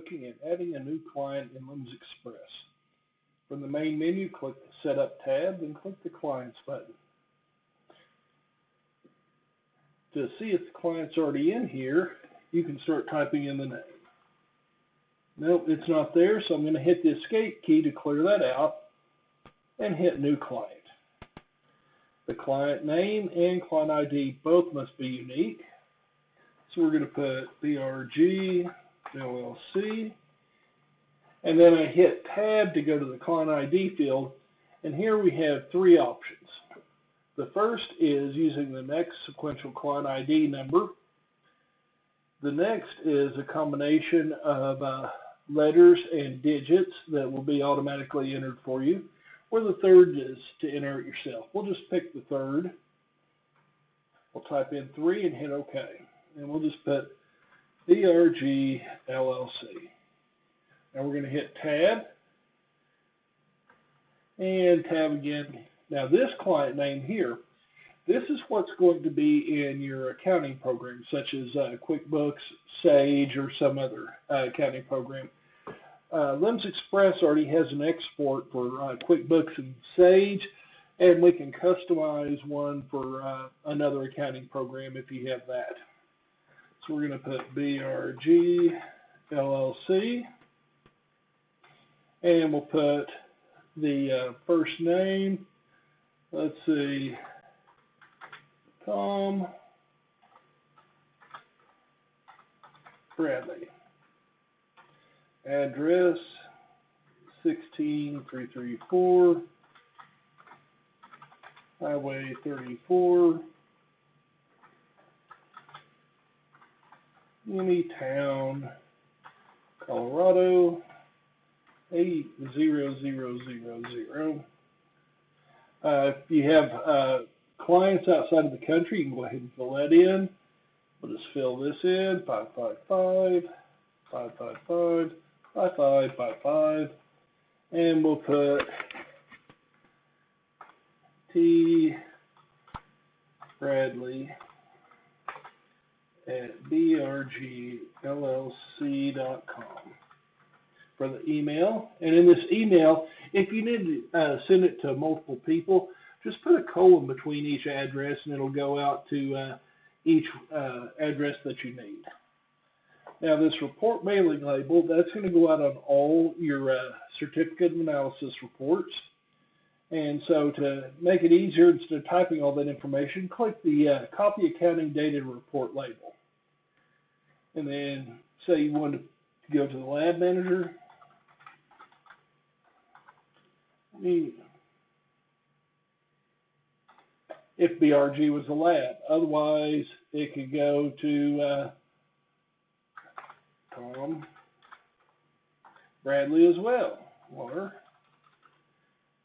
looking at adding a new client in limsExpress. From the main menu, click the Setup tab, then click the Clients button. To see if the client's already in here, you can start typing in the name. Nope, it's not there, so I'm going to hit the Escape key to clear that out and hit New Client. The client name and client ID both must be unique. So we're going to put BRG LLC, and then I hit Tab to go to the client ID field, and here we have three options. The first is using the next sequential client ID number. The next is a combination of letters and digits that will be automatically entered for you. Or the third is to enter it yourself. We'll just pick the third. We'll type in 3 and hit OK. And we'll just put BRG LLC. Now we're going to hit Tab and Tab again. Now this client name here, this is what's going to be in your accounting program, such as QuickBooks, Sage, or some other accounting program. limsExpress already has an export for QuickBooks and Sage, and we can customize one for another accounting program if you have that. So we're going to put BRG LLC, and we'll put the first name, let's see, Tom Bradley. Address 16334 Highway 34, Unitown, Colorado 80000. If you have clients outside of the country, you can go ahead and fill that in. We'll just fill this in, 555 555 5555, and we'll put T. Bradley at brgllc.com for the email. And in this email, if you need to send it to multiple people, just put a colon between each address, and it'll go out to each address that you need. Now, this report mailing label, that's going to go out on all your certificate of analysis reports. And so to make it easier, instead of typing all that information, click the Copy Accounting Data Report label. And then say you want to go to the lab manager. If BRG was a lab. Otherwise, it could go to Tom Bradley as well. Or,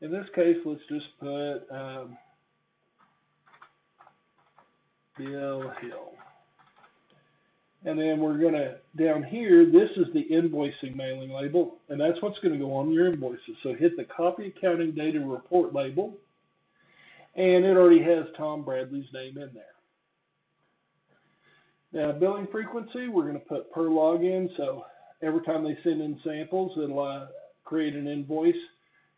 in this case, let's just put Bill Hill. And then we're going to, down here, this is the invoicing mailing label, and that's what's going to go on your invoices. So hit the Copy Accounting Data Report label, and it already has Tom Bradley's name in there. Now, billing frequency, we're going to put per login, so every time they send in samples, it'll create an invoice.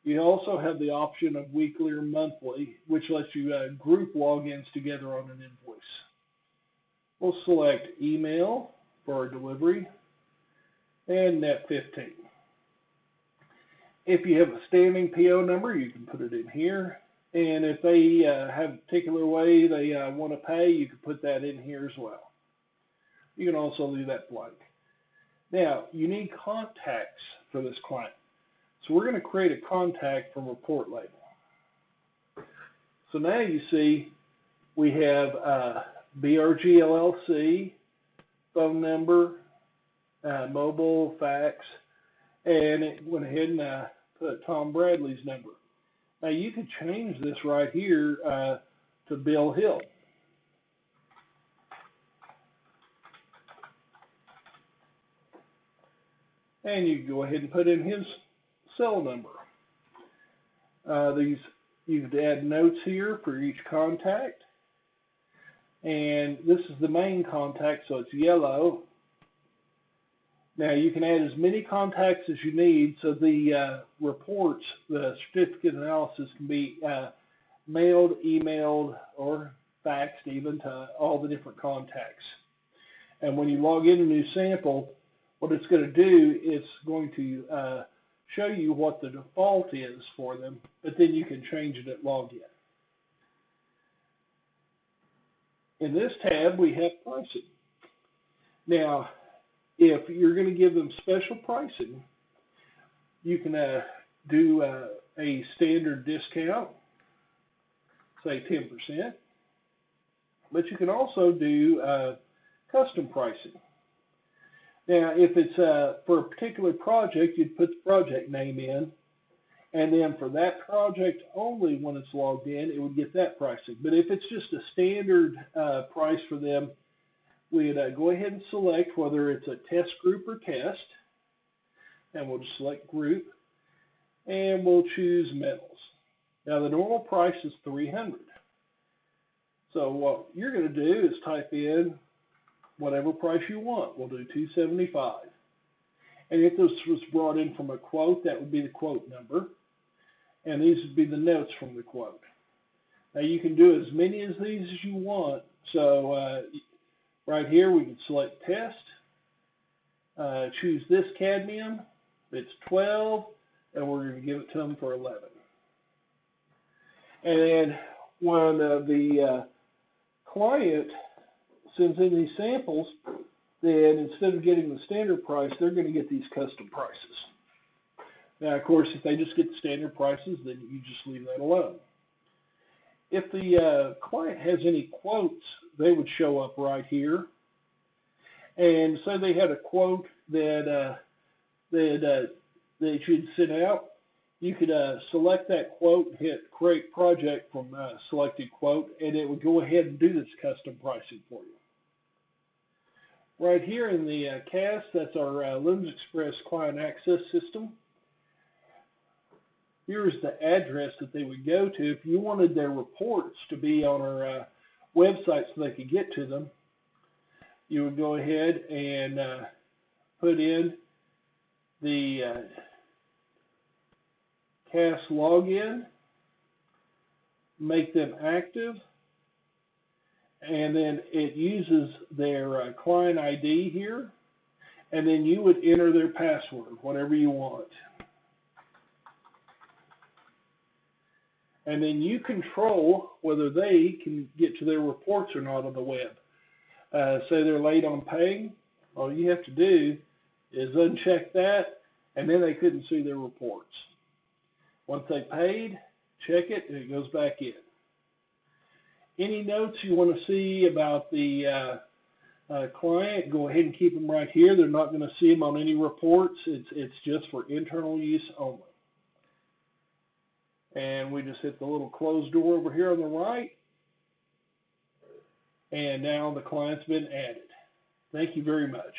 You also have the option of weekly or monthly, which lets you group logins together on an invoice. We'll select email for our delivery and net 15. If you have a standing PO number, you can put it in here. And if they have a particular way they want to pay, you can put that in here as well. You can also leave that blank. Now, you need contacts for this client. So we're going to create a contact from report label. So now you see we have BRG LLC, phone number, mobile, fax, and it went ahead and put Tom Bradley's number. Now you could change this right here to Bill Hill. And you can go ahead and put in his cell number. You could add notes here for each contact. And this is the main contact, so it's yellow. Now you can add as many contacts as you need, so the reports, the certificate analysis can be mailed, emailed, or faxed even to all the different contacts. And when you log in a new sample, what it's going to do is going to show you what the default is for them, but then you can change it at login. In this tab, we have pricing. Now, if you're going to give them special pricing, you can do a standard discount, say 10%, but you can also do custom pricing. Now, if it's for a particular project, you'd put the project name in, and then for that project only, when it's logged in, it would get that pricing. But if it's just a standard price for them, we'd go ahead and select whether it's a test group or test, and we'll just select group, and we'll choose metals. Now, the normal price is $300. So what you're going to do is type in whatever price you want. We'll do $275. And if this was brought in from a quote, that would be the quote number. And these would be the notes from the quote. Now you can do as many as these as you want. So right here we can select test, choose this cadmium. It's 12, and we're going to give it to them for 11. And then when the client sends in these samples, then instead of getting the standard price, they're going to get these custom prices. Now, of course, if they just get the standard prices, then you just leave that alone. If the client has any quotes, they would show up right here. And so they had a quote that you'd sent out. You could select that quote and hit Create Project from Selected Quote, and it would go ahead and do this custom pricing for you. Right here in the CAS, that's our limsExpress Client Access System. Here's the address that they would go to. If you wanted their reports to be on our website so they could get to them, you would go ahead and put in the CAS login, make them active, and then it uses their client ID here, and then you would enter their password, whatever you want. And then you control whether they can get to their reports or not on the web. Say they're late on paying, all you have to do is uncheck that, and then they couldn't see their reports. Once they paid, check it, and it goes back in. Any notes you want to see about the client, go ahead and keep them right here. They're not going to see them on any reports. It's just for internal use only. And we just hit the little closed door over here on the right. And now the client's been added. Thank you very much.